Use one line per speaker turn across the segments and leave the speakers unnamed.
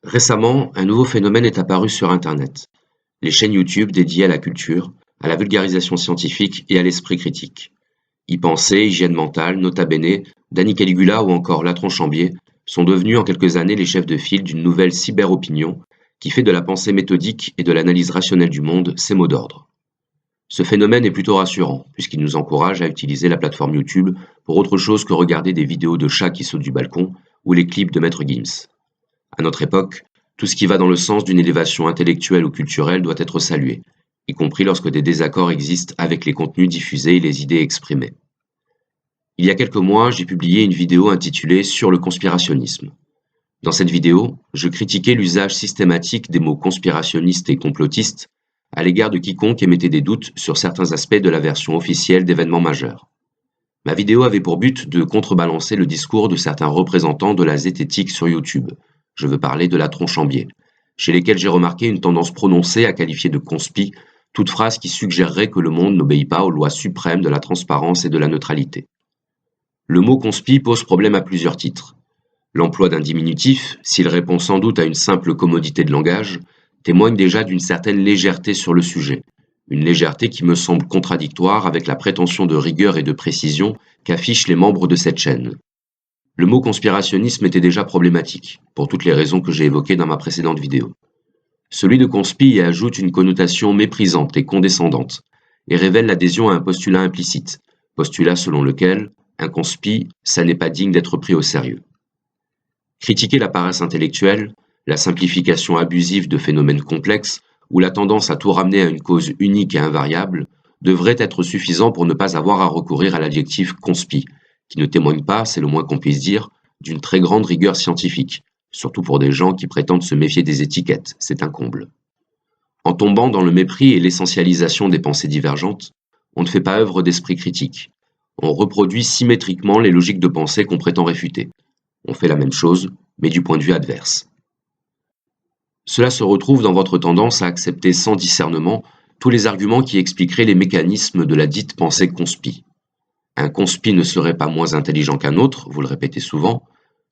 Récemment, un nouveau phénomène est apparu sur Internet. Les chaînes YouTube dédiées à la culture, à la vulgarisation scientifique et à l'esprit critique. Y-Pensée, Hygiène mentale, Nota Bene, Danny Caligula ou encore Latron Chambier sont devenus en quelques années les chefs de file d'une nouvelle cyber-opinion qui fait de la pensée méthodique et de l'analyse rationnelle du monde ses mots d'ordre. Ce phénomène est plutôt rassurant, puisqu'il nous encourage à utiliser la plateforme YouTube pour autre chose que regarder des vidéos de chats qui sautent du balcon ou les clips de Maître Gims. À notre époque, tout ce qui va dans le sens d'une élévation intellectuelle ou culturelle doit être salué, y compris lorsque des désaccords existent avec les contenus diffusés et les idées exprimées. Il y a quelques mois, j'ai publié une vidéo intitulée Sur le conspirationnisme. Dans cette vidéo, je critiquais l'usage systématique des mots conspirationniste et complotiste à l'égard de quiconque émettait des doutes sur certains aspects de la version officielle d'événements majeurs. Ma vidéo avait pour but de contrebalancer le discours de certains représentants de la zététique sur YouTube. Je veux parler de Latron Chambier, chez lesquels j'ai remarqué une tendance prononcée à qualifier de conspi toute phrase qui suggérerait que le monde n'obéit pas aux lois suprêmes de la transparence et de la neutralité. Le mot conspi pose problème à plusieurs titres. L'emploi d'un diminutif, s'il répond sans doute à une simple commodité de langage, témoigne déjà d'une certaine légèreté sur le sujet, une légèreté qui me semble contradictoire avec la prétention de rigueur et de précision qu'affichent les membres de cette chaîne. Le mot conspirationnisme était déjà problématique, pour toutes les raisons que j'ai évoquées dans ma précédente vidéo. Celui de conspi y ajoute une connotation méprisante et condescendante, et révèle l'adhésion à un postulat implicite, postulat selon lequel un conspi, ça n'est pas digne d'être pris au sérieux. Critiquer la paresse intellectuelle, la simplification abusive de phénomènes complexes, ou la tendance à tout ramener à une cause unique et invariable, devrait être suffisant pour ne pas avoir à recourir à l'adjectif conspi, qui ne témoigne pas, c'est le moins qu'on puisse dire, d'une très grande rigueur scientifique, surtout pour des gens qui prétendent se méfier des étiquettes, c'est un comble. En tombant dans le mépris et l'essentialisation des pensées divergentes, on ne fait pas œuvre d'esprit critique. On reproduit symétriquement les logiques de pensée qu'on prétend réfuter. On fait la même chose, mais du point de vue adverse. Cela se retrouve dans votre tendance à accepter sans discernement tous les arguments qui expliqueraient les mécanismes de la dite pensée conspi. Un conspi ne serait pas moins intelligent qu'un autre, vous le répétez souvent,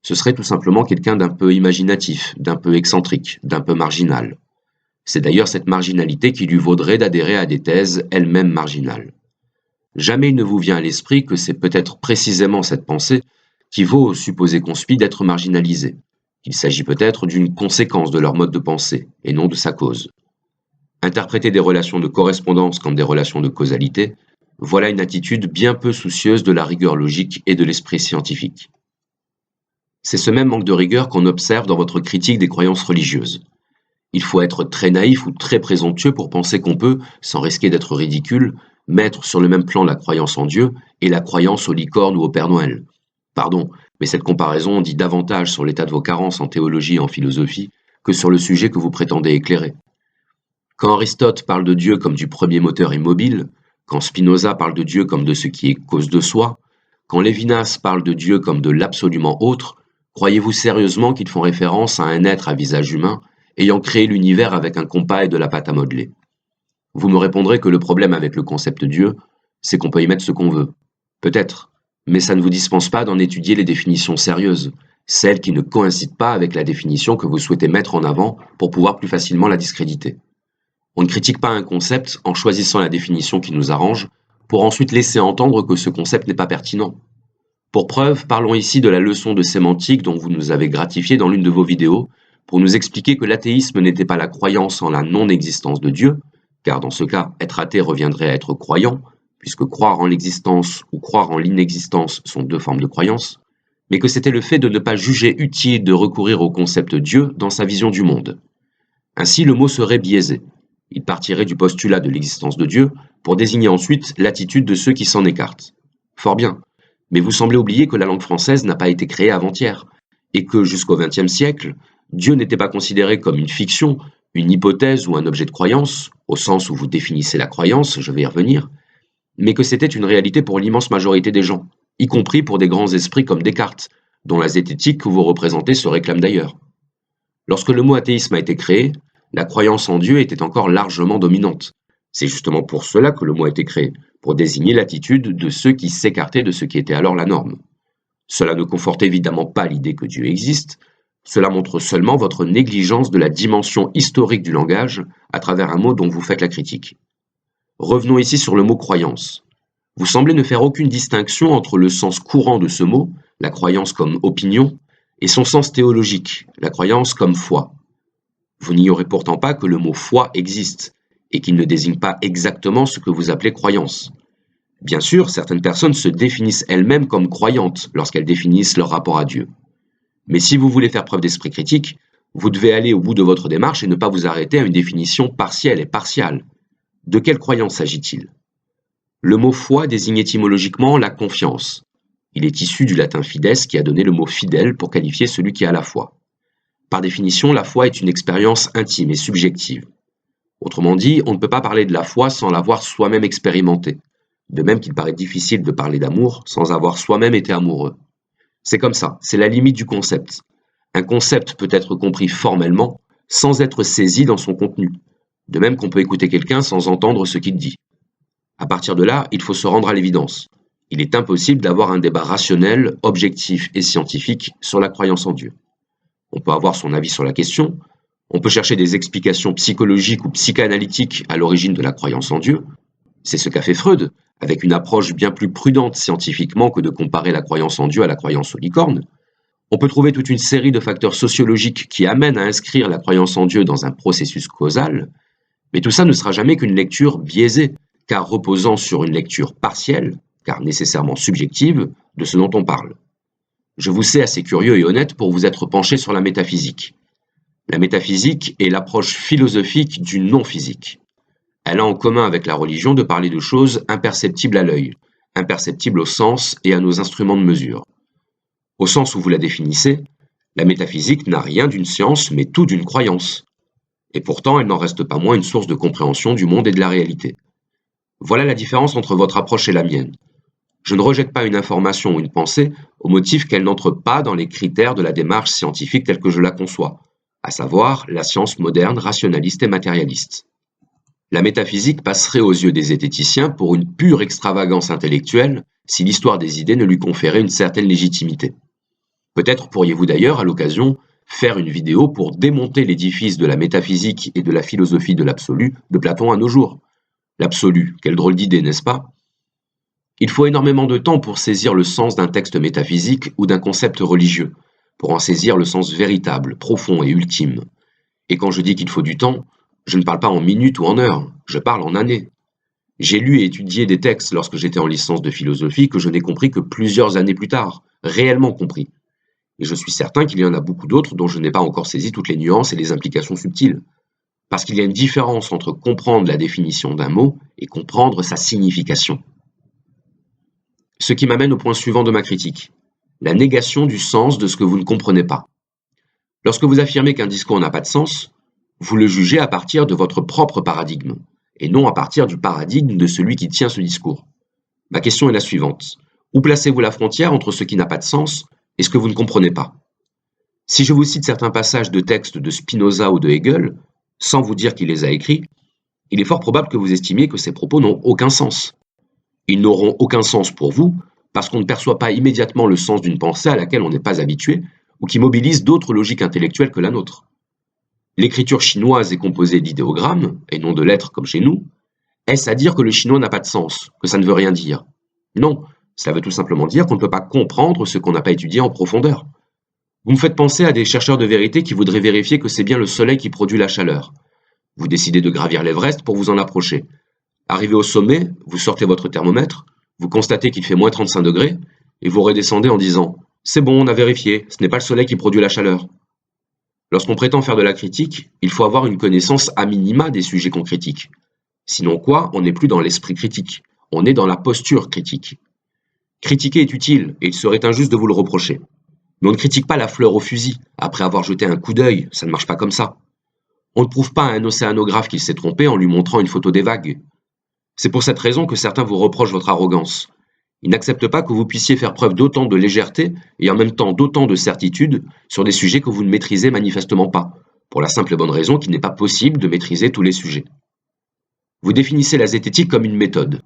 ce serait tout simplement quelqu'un d'un peu imaginatif, d'un peu excentrique, d'un peu marginal. C'est d'ailleurs cette marginalité qui lui vaudrait d'adhérer à des thèses elles-mêmes marginales. Jamais il ne vous vient à l'esprit que c'est peut-être précisément cette pensée qui vaut au supposé conspi d'être marginalisé, qu'il s'agit peut-être d'une conséquence de leur mode de pensée, et non de sa cause. Interpréter des relations de correspondance comme des relations de causalité, voilà une attitude bien peu soucieuse de la rigueur logique et de l'esprit scientifique. C'est ce même manque de rigueur qu'on observe dans votre critique des croyances religieuses. Il faut être très naïf ou très présomptueux pour penser qu'on peut, sans risquer d'être ridicule, mettre sur le même plan la croyance en Dieu et la croyance aux licornes ou au Père Noël. Pardon, mais cette comparaison dit davantage sur l'état de vos carences en théologie et en philosophie que sur le sujet que vous prétendez éclairer. Quand Aristote parle de Dieu comme du premier moteur immobile, quand Spinoza parle de Dieu comme de ce qui est cause de soi, quand Lévinas parle de Dieu comme de l'absolument autre, croyez-vous sérieusement qu'ils font référence à un être à visage humain ayant créé l'univers avec un compas et de la pâte à modeler? Vous me répondrez que le problème avec le concept Dieu, c'est qu'on peut y mettre ce qu'on veut. Peut-être, mais ça ne vous dispense pas d'en étudier les définitions sérieuses, celles qui ne coïncident pas avec la définition que vous souhaitez mettre en avant pour pouvoir plus facilement la discréditer. On ne critique pas un concept en choisissant la définition qui nous arrange, pour ensuite laisser entendre que ce concept n'est pas pertinent. Pour preuve, parlons ici de la leçon de sémantique dont vous nous avez gratifié dans l'une de vos vidéos, pour nous expliquer que l'athéisme n'était pas la croyance en la non-existence de Dieu, car dans ce cas, être athée reviendrait à être croyant, puisque croire en l'existence ou croire en l'inexistence sont deux formes de croyance, mais que c'était le fait de ne pas juger utile de recourir au concept Dieu dans sa vision du monde. Ainsi, le mot serait biaisé. Il partirait du postulat de l'existence de Dieu pour désigner ensuite l'attitude de ceux qui s'en écartent. Fort bien, mais vous semblez oublier que la langue française n'a pas été créée avant-hier, et que jusqu'au XXe siècle, Dieu n'était pas considéré comme une fiction, une hypothèse ou un objet de croyance, au sens où vous définissez la croyance, je vais y revenir, mais que c'était une réalité pour l'immense majorité des gens, y compris pour des grands esprits comme Descartes, dont la zététique que vous représentez se réclame d'ailleurs. Lorsque le mot athéisme a été créé, la croyance en Dieu était encore largement dominante. C'est justement pour cela que le mot a été créé, pour désigner l'attitude de ceux qui s'écartaient de ce qui était alors la norme. Cela ne conforte évidemment pas l'idée que Dieu existe, Cela montre seulement votre négligence de la dimension historique du langage à travers un mot dont vous faites la critique. Revenons ici sur le mot croyance. Vous semblez ne faire aucune distinction entre le sens courant de ce mot, la croyance comme opinion, et son sens théologique, la croyance comme foi. Vous n'ignorez pourtant pas que le mot foi existe, et qu'il ne désigne pas exactement ce que vous appelez croyance. Bien sûr, certaines personnes se définissent elles-mêmes comme croyantes lorsqu'elles définissent leur rapport à Dieu. Mais si vous voulez faire preuve d'esprit critique, vous devez aller au bout de votre démarche et ne pas vous arrêter à une définition partielle et partiale. De quelle croyance s'agit-il ? Le mot foi désigne étymologiquement la confiance. Il est issu du latin fides qui a donné le mot fidèle pour qualifier celui qui a la foi. Par définition, la foi est une expérience intime et subjective. Autrement dit, on ne peut pas parler de la foi sans l'avoir soi-même expérimentée. De même qu'il paraît difficile de parler d'amour sans avoir soi-même été amoureux. C'est comme ça, c'est la limite du concept. Un concept peut être compris formellement sans être saisi dans son contenu. De même qu'on peut écouter quelqu'un sans entendre ce qu'il dit. À partir de là, il faut se rendre à l'évidence. Il est impossible d'avoir un débat rationnel, objectif et scientifique sur la croyance en Dieu. On peut avoir son avis sur la question, on peut chercher des explications psychologiques ou psychanalytiques à l'origine de la croyance en Dieu. C'est ce qu'a fait Freud, avec une approche bien plus prudente scientifiquement que de comparer la croyance en Dieu à la croyance aux licornes. On peut trouver toute une série de facteurs sociologiques qui amènent à inscrire la croyance en Dieu dans un processus causal, mais tout ça ne sera jamais qu'une lecture biaisée, car reposant sur une lecture partielle, car nécessairement subjective, de ce dont on parle. Je vous sais assez curieux et honnête pour vous être penché sur la métaphysique. La métaphysique est l'approche philosophique du non-physique. Elle a en commun avec la religion de parler de choses imperceptibles à l'œil, imperceptibles au sens et à nos instruments de mesure. Au sens où vous la définissez, la métaphysique n'a rien d'une science mais tout d'une croyance. Et pourtant, elle n'en reste pas moins une source de compréhension du monde et de la réalité. Voilà la différence entre votre approche et la mienne. Je ne rejette pas une information ou une pensée au motif qu'elle n'entre pas dans les critères de la démarche scientifique telle que je la conçois, à savoir la science moderne, rationaliste et matérialiste. La métaphysique passerait aux yeux des zététiciens pour une pure extravagance intellectuelle si l'histoire des idées ne lui conférait une certaine légitimité. Peut-être pourriez-vous d'ailleurs, à l'occasion, faire une vidéo pour démonter l'édifice de la métaphysique et de la philosophie de l'absolu de Platon à nos jours. L'absolu, quelle drôle d'idée, n'est-ce pas ? Il faut énormément de temps pour saisir le sens d'un texte métaphysique ou d'un concept religieux, pour en saisir le sens véritable, profond et ultime. Et quand je dis qu'il faut du temps, je ne parle pas en minutes ou en heures, je parle en années. J'ai lu et étudié des textes lorsque j'étais en licence de philosophie que je n'ai compris que plusieurs années plus tard, réellement compris. Et je suis certain qu'il y en a beaucoup d'autres dont je n'ai pas encore saisi toutes les nuances et les implications subtiles. Parce qu'il y a une différence entre comprendre la définition d'un mot et comprendre sa signification. Ce qui m'amène au point suivant de ma critique, la négation du sens de ce que vous ne comprenez pas. Lorsque vous affirmez qu'un discours n'a pas de sens, vous le jugez à partir de votre propre paradigme, et non à partir du paradigme de celui qui tient ce discours. Ma question est la suivante. Où placez-vous la frontière entre ce qui n'a pas de sens et ce que vous ne comprenez pas ? Si je vous cite certains passages de textes de Spinoza ou de Hegel, sans vous dire qui les a écrits, il est fort probable que vous estimiez que ces propos n'ont aucun sens. Ils n'auront aucun sens pour vous parce qu'on ne perçoit pas immédiatement le sens d'une pensée à laquelle on n'est pas habitué ou qui mobilise d'autres logiques intellectuelles que la nôtre. L'écriture chinoise est composée d'idéogrammes et non de lettres comme chez nous. Est-ce à dire que le chinois n'a pas de sens, que ça ne veut rien dire ? Non, ça veut tout simplement dire qu'on ne peut pas comprendre ce qu'on n'a pas étudié en profondeur. Vous me faites penser à des chercheurs de vérité qui voudraient vérifier que c'est bien le soleil qui produit la chaleur. Vous décidez de gravir l'Everest pour vous en approcher. Arrivé au sommet, vous sortez votre thermomètre, vous constatez qu'il fait moins 35 degrés, et vous redescendez en disant « C'est bon, on a vérifié, ce n'est pas le soleil qui produit la chaleur ». Lorsqu'on prétend faire de la critique, il faut avoir une connaissance à minima des sujets qu'on critique. Sinon quoi, on n'est plus dans l'esprit critique, on est dans la posture critique. Critiquer est utile, et il serait injuste de vous le reprocher. Mais on ne critique pas la fleur au fusil, après avoir jeté un coup d'œil, ça ne marche pas comme ça. On ne prouve pas à un océanographe qu'il s'est trompé en lui montrant une photo des vagues. C'est pour cette raison que certains vous reprochent votre arrogance. Ils n'acceptent pas que vous puissiez faire preuve d'autant de légèreté et en même temps d'autant de certitude sur des sujets que vous ne maîtrisez manifestement pas, pour la simple et bonne raison qu'il n'est pas possible de maîtriser tous les sujets. Vous définissez la zététique comme une méthode.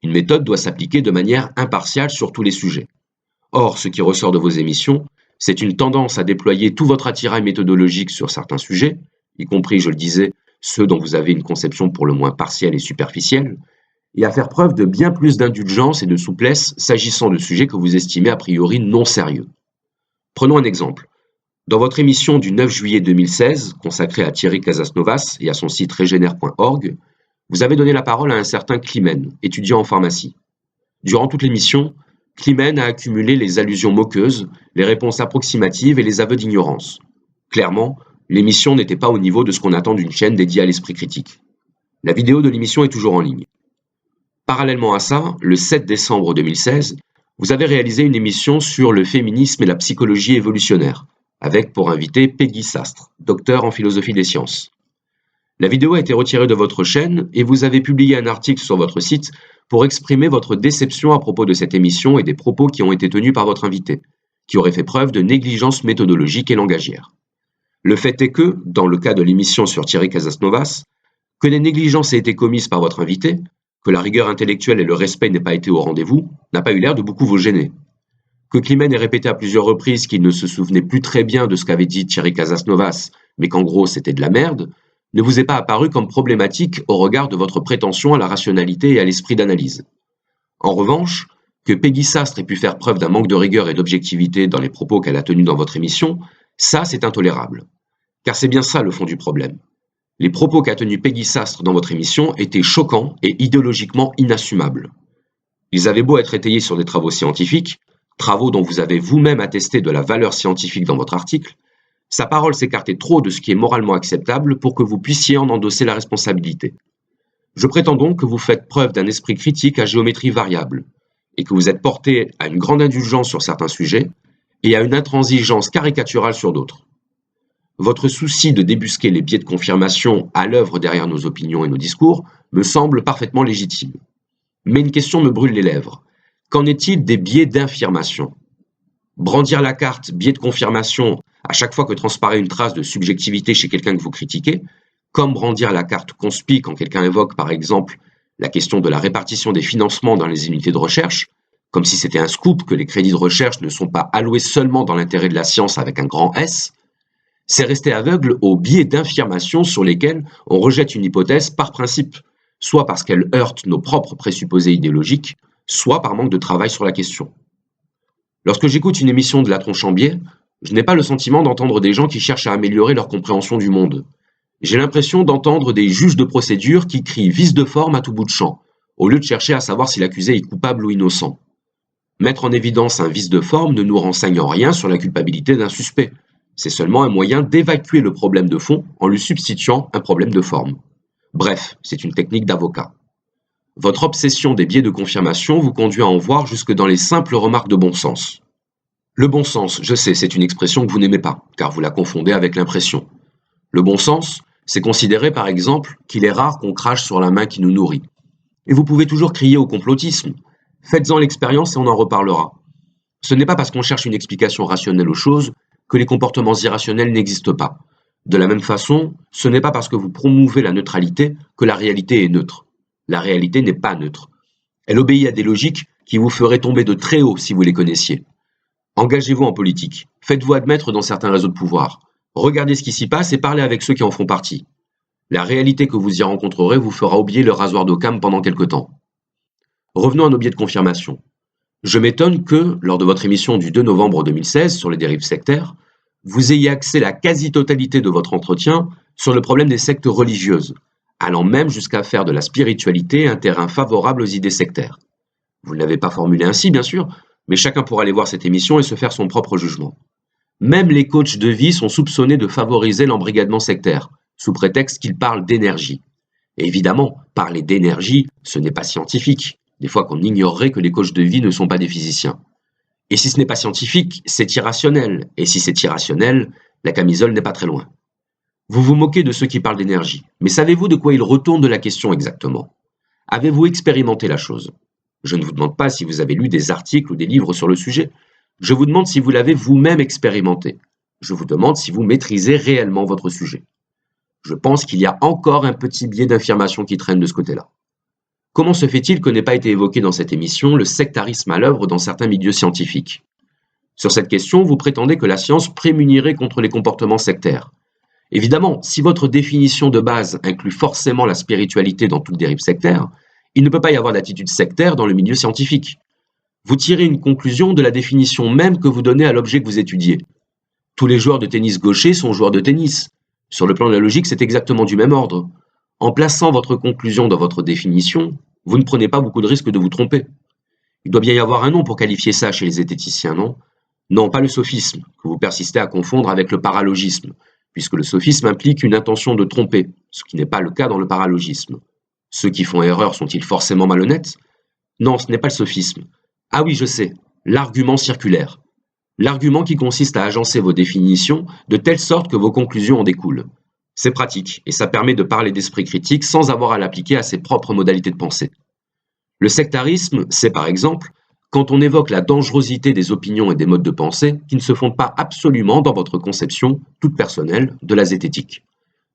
Une méthode doit s'appliquer de manière impartiale sur tous les sujets. Or, ce qui ressort de vos émissions, C'est une tendance à déployer tout votre attirail méthodologique sur certains sujets, y compris, je le disais, ceux dont vous avez une conception pour le moins partielle et superficielle, et à faire preuve de bien plus d'indulgence et de souplesse s'agissant de sujets que vous estimez a priori non sérieux. Prenons un exemple. Dans votre émission du 9 juillet 2016, consacrée à Thierry Casasnovas et à son site regener.org, vous avez donné la parole à un certain Climène, étudiant en pharmacie. Durant toute l'émission, Climène a accumulé les allusions moqueuses, les réponses approximatives et les aveux d'ignorance. Clairement, l'émission n'était pas au niveau de ce qu'on attend d'une chaîne dédiée à l'esprit critique. La vidéo de l'émission est toujours en ligne. Parallèlement à ça, le 7 décembre 2016, vous avez réalisé une émission sur le féminisme et la psychologie évolutionnaire, avec pour invité Peggy Sastre, docteur en philosophie des sciences. La vidéo a été retirée de votre chaîne et vous avez publié un article sur votre site pour exprimer votre déception à propos de cette émission et des propos qui ont été tenus par votre invité, qui aurait fait preuve de négligence méthodologique et langagière. Le fait est que, dans le cas de l'émission sur Thierry Casasnovas, que des négligences aient été commises par votre invité, que la rigueur intellectuelle et le respect n'aient pas été au rendez-vous, n'a pas eu l'air de beaucoup vous gêner. Que Climène ait répété à plusieurs reprises qu'il ne se souvenait plus très bien de ce qu'avait dit Thierry Casasnovas, mais qu'en gros c'était de la merde, ne vous est pas apparu comme problématique au regard de votre prétention à la rationalité et à l'esprit d'analyse. En revanche, que Peggy Sastre ait pu faire preuve d'un manque de rigueur et d'objectivité dans les propos qu'elle a tenus dans votre émission, ça c'est intolérable. Car c'est bien ça le fond du problème. Les propos qu'a tenus Peggy Sastre dans votre émission étaient choquants et idéologiquement inassumables. Ils avaient beau être étayés sur des travaux scientifiques, travaux dont vous avez vous-même attesté de la valeur scientifique dans votre article, sa parole s'écartait trop de ce qui est moralement acceptable pour que vous puissiez en endosser la responsabilité. Je prétends donc que vous faites preuve d'un esprit critique à géométrie variable, et que vous êtes porté à une grande indulgence sur certains sujets et à une intransigeance caricaturale sur d'autres. Votre souci de débusquer les biais de confirmation à l'œuvre derrière nos opinions et nos discours me semble parfaitement légitime. Mais une question me brûle les lèvres. Qu'en est-il des biais d'infirmation ? Brandir la carte biais de confirmation à chaque fois que transparaît une trace de subjectivité chez quelqu'un que vous critiquez, comme brandir la carte conspi quand quelqu'un évoque par exemple la question de la répartition des financements dans les unités de recherche, comme si c'était un scoop que les crédits de recherche ne sont pas alloués seulement dans l'intérêt de la science avec un grand S, c'est rester aveugle aux biais d'infirmation sur lesquels on rejette une hypothèse par principe, soit parce qu'elle heurte nos propres présupposés idéologiques, soit par manque de travail sur la question. Lorsque j'écoute une émission de Latron Chambier, je n'ai pas le sentiment d'entendre des gens qui cherchent à améliorer leur compréhension du monde. J'ai l'impression d'entendre des juges de procédure qui crient vice de forme à tout bout de champ, au lieu de chercher à savoir si l'accusé est coupable ou innocent. Mettre en évidence un vice de forme ne nous renseigne en rien sur la culpabilité d'un suspect. C'est seulement un moyen d'évacuer le problème de fond en lui substituant un problème de forme. Bref, c'est une technique d'avocat. Votre obsession des biais de confirmation vous conduit à en voir jusque dans les simples remarques de bon sens. Le bon sens, je sais, c'est une expression que vous n'aimez pas, car vous la confondez avec l'impression. Le bon sens, c'est considérer par exemple qu'il est rare qu'on crache sur la main qui nous nourrit. Et vous pouvez toujours crier au complotisme. Faites-en l'expérience et on en reparlera. Ce n'est pas parce qu'on cherche une explication rationnelle aux choses que les comportements irrationnels n'existent pas. De la même façon, ce n'est pas parce que vous promouvez la neutralité que la réalité est neutre. La réalité n'est pas neutre. Elle obéit à des logiques qui vous feraient tomber de très haut si vous les connaissiez. Engagez-vous en politique. Faites-vous admettre dans certains réseaux de pouvoir. Regardez ce qui s'y passe et parlez avec ceux qui en font partie. La réalité que vous y rencontrerez vous fera oublier le rasoir d'Occam pendant quelque temps. Revenons à nos biais de confirmation. Je m'étonne que, lors de votre émission du 2 novembre 2016 sur les dérives sectaires, vous ayez axé la quasi-totalité de votre entretien sur le problème des sectes religieuses, allant même jusqu'à faire de la spiritualité un terrain favorable aux idées sectaires. Vous ne l'avez pas formulé ainsi, bien sûr, mais chacun pourra aller voir cette émission et se faire son propre jugement. Même les coachs de vie sont soupçonnés de favoriser l'embrigadement sectaire, sous prétexte qu'ils parlent d'énergie. Et évidemment, parler d'énergie, ce n'est pas scientifique. Des fois qu'on ignorerait que les coachs de vie ne sont pas des physiciens. Et si ce n'est pas scientifique, c'est irrationnel. Et si c'est irrationnel, la camisole n'est pas très loin. Vous vous moquez de ceux qui parlent d'énergie. Mais savez-vous de quoi ils retournent de la question exactement ? Avez-vous expérimenté la chose ? Je ne vous demande pas si vous avez lu des articles ou des livres sur le sujet. Je vous demande si vous l'avez vous-même expérimenté. Je vous demande si vous maîtrisez réellement votre sujet. Je pense qu'il y a encore un petit biais d'infirmation qui traîne de ce côté-là. Comment se fait-il que n'ait pas été évoqué dans cette émission le sectarisme à l'œuvre dans certains milieux scientifiques ? Sur cette question, vous prétendez que la science prémunirait contre les comportements sectaires. Évidemment, si votre définition de base inclut forcément la spiritualité dans toute dérive sectaire, il ne peut pas y avoir d'attitude sectaire dans le milieu scientifique. Vous tirez une conclusion de la définition même que vous donnez à l'objet que vous étudiez. Tous les joueurs de tennis gauchers sont joueurs de tennis. Sur le plan de la logique, c'est exactement du même ordre. En plaçant votre conclusion dans votre définition, vous ne prenez pas beaucoup de risques de vous tromper. Il doit bien y avoir un nom pour qualifier ça chez les zététiciens, non? Non, pas le sophisme, que vous persistez à confondre avec le paralogisme, puisque le sophisme implique une intention de tromper, ce qui n'est pas le cas dans le paralogisme. Ceux qui font erreur sont-ils forcément malhonnêtes? Non, ce n'est pas le sophisme. Ah oui, je sais, l'argument circulaire. L'argument qui consiste à agencer vos définitions de telle sorte que vos conclusions en découlent. C'est pratique, et ça permet de parler d'esprit critique sans avoir à l'appliquer à ses propres modalités de pensée. Le sectarisme, c'est par exemple quand on évoque la dangerosité des opinions et des modes de pensée qui ne se fondent pas absolument dans votre conception, toute personnelle, de la zététique.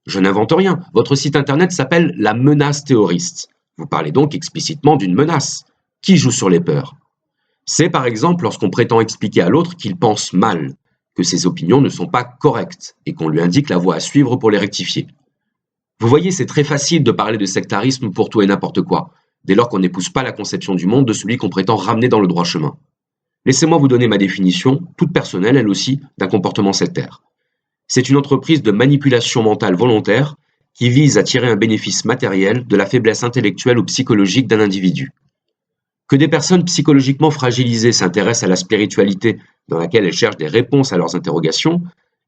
Je n'invente rien, votre site internet s'appelle la menace théoriste. Vous parlez donc explicitement d'une menace. Qui joue sur les peurs? C'est par exemple lorsqu'on prétend expliquer à l'autre qu'il pense mal, que ses opinions ne sont pas correctes et qu'on lui indique la voie à suivre pour les rectifier. Vous voyez, c'est très facile de parler de sectarisme pour tout et n'importe quoi, dès lors qu'on n'épouse pas la conception du monde de celui qu'on prétend ramener dans le droit chemin. Laissez-moi vous donner ma définition, toute personnelle elle aussi, d'un comportement sectaire. C'est une entreprise de manipulation mentale volontaire qui vise à tirer un bénéfice matériel de la faiblesse intellectuelle ou psychologique d'un individu. Que des personnes psychologiquement fragilisées s'intéressent à la spiritualité dans laquelle elles cherchent des réponses à leurs interrogations,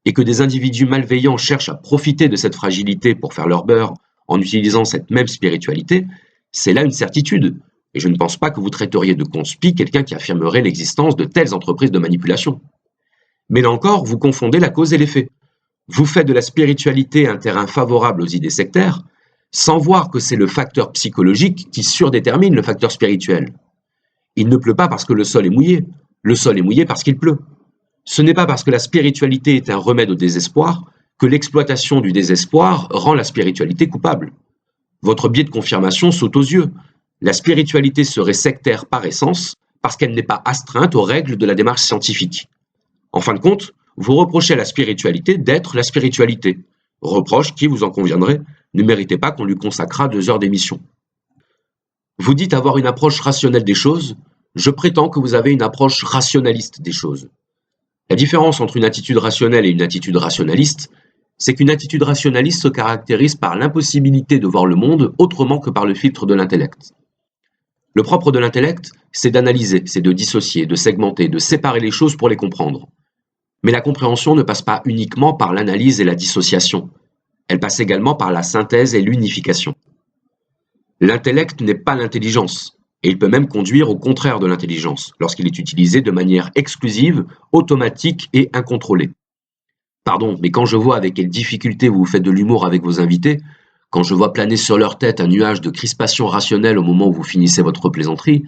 et que des individus malveillants cherchent à profiter de cette fragilité pour faire leur beurre en utilisant cette même spiritualité, c'est là une certitude, et je ne pense pas que vous traiteriez de conspi quelqu'un qui affirmerait l'existence de telles entreprises de manipulation. Mais là encore, vous confondez la cause et l'effet. Vous faites de la spiritualité un terrain favorable aux idées sectaires, sans voir que c'est le facteur psychologique qui surdétermine le facteur spirituel. Il ne pleut pas parce que le sol est mouillé parce qu'il pleut. Ce n'est pas parce que la spiritualité est un remède au désespoir que l'exploitation du désespoir rend la spiritualité coupable. Votre biais de confirmation saute aux yeux. La spiritualité serait sectaire par essence parce qu'elle n'est pas astreinte aux règles de la démarche scientifique. En fin de compte, vous reprochez à la spiritualité d'être la spiritualité. Reproche qui, vous en conviendrez, ne méritait pas qu'on lui consacrât 2 heures d'émission. Vous dites avoir une approche rationnelle des choses, je prétends que vous avez une approche rationaliste des choses. La différence entre une attitude rationnelle et une attitude rationaliste, c'est qu'une attitude rationaliste se caractérise par l'impossibilité de voir le monde autrement que par le filtre de l'intellect. Le propre de l'intellect, c'est d'analyser, c'est de dissocier, de segmenter, de séparer les choses pour les comprendre. Mais la compréhension ne passe pas uniquement par l'analyse et la dissociation. Elle passe également par la synthèse et l'unification. L'intellect n'est pas l'intelligence, et il peut même conduire au contraire de l'intelligence, lorsqu'il est utilisé de manière exclusive, automatique et incontrôlée. Pardon, mais quand je vois avec quelle difficulté vous faites de l'humour avec vos invités, quand je vois planer sur leur tête un nuage de crispation rationnelle au moment où vous finissez votre plaisanterie,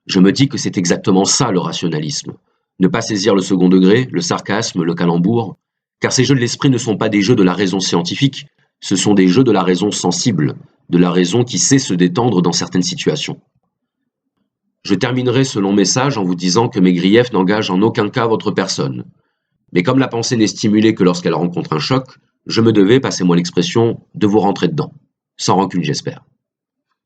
je me dis que c'est exactement ça le rationalisme. Ne pas saisir le second degré, le sarcasme, le calembour, car ces jeux de l'esprit ne sont pas des jeux de la raison scientifique, ce sont des jeux de la raison sensible, de la raison qui sait se détendre dans certaines situations. Je terminerai ce long message en vous disant que mes griefs n'engagent en aucun cas votre personne. Mais comme la pensée n'est stimulée que lorsqu'elle rencontre un choc, je me devais, passez-moi l'expression, de vous rentrer dedans. Sans rancune, j'espère.